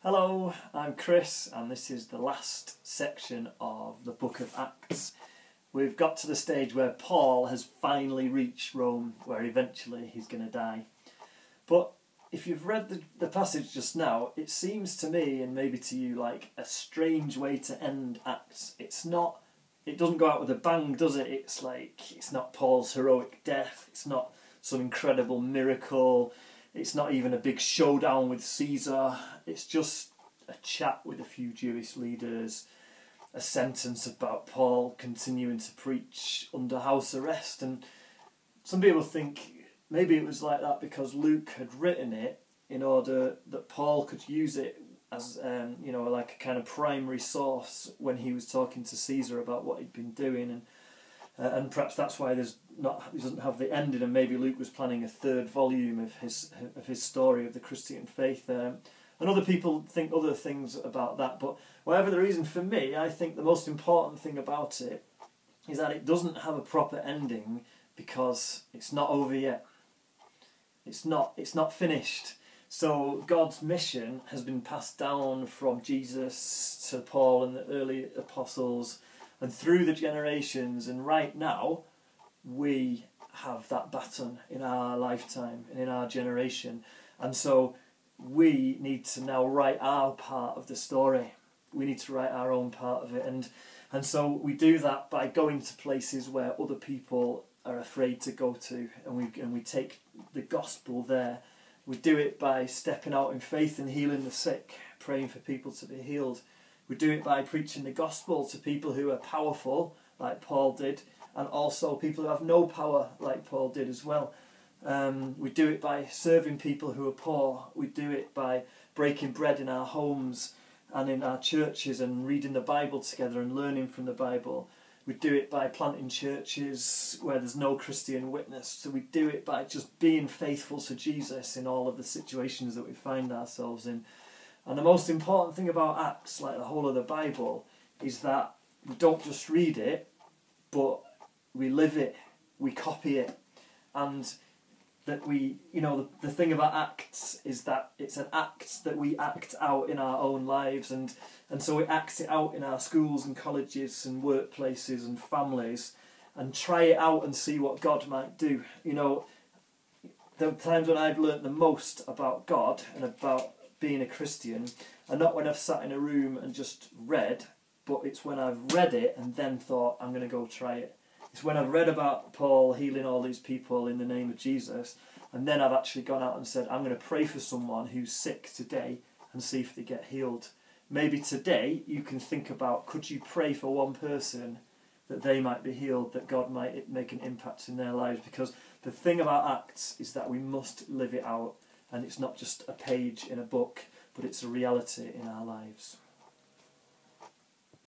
Hello, I'm Chris, and this is the last section of the book of Acts. We've got to the stage where Paul has finally reached Rome, where eventually he's going to die. But if you've read the passage just now, it seems to me, and maybe to you, like a strange way to end Acts. It doesn't go out with a bang, does it? It's not Paul's heroic death, it's not some incredible miracle. It's not even a big showdown with Caesar. It's just a chat with a few Jewish leaders, a sentence about Paul continuing to preach under house arrest. And some people think maybe it was like that because Luke had written it in order that Paul could use it as like a kind of primary source when he was talking to Caesar about what he'd been doing. And perhaps that's why he doesn't have the ending, and maybe Luke was planning a third volume of his story of the Christian faith. And other people think other things about that, but whatever the reason, for me, I think the most important thing about it is that it doesn't have a proper ending because it's not over yet. It's not finished. So God's mission has been passed down from Jesus to Paul and the early apostles, and through the generations, and right now, we have that baton in our lifetime and in our generation. And so we need to now write our part of the story. We need to write our own part of it. And so we do that by going to places where other people are afraid to go to, and we take the gospel there. We do it by stepping out in faith and healing the sick, praying for people to be healed. We do it by preaching the gospel to people who are powerful, like Paul did, and also people who have no power, like Paul did as well. We do it by serving people who are poor. We do it by breaking bread in our homes and in our churches and reading the Bible together and learning from the Bible. We do it by planting churches where there's no Christian witness. So we do it by just being faithful to Jesus in all of the situations that we find ourselves in. And the most important thing about Acts, like the whole of the Bible, is that we don't just read it, but we live it, we copy it. And that the thing about Acts is that it's an act that we act out in our own lives. And so we act it out in our schools and colleges and workplaces and families and try it out and see what God might do. The times when I've learnt the most about God and about being a Christian, and not when I've sat in a room and just read, but it's when I've read it and then thought, I'm going to go try it. It's when I've read about Paul healing all these people in the name of Jesus, and then I've actually gone out and said, I'm going to pray for someone who's sick today and see if they get healed. Maybe today you can think about, could you pray for one person that they might be healed, that God might make an impact in their lives? Because the thing about Acts is that we must live it out. And it's not just a page in a book, but it's a reality in our lives.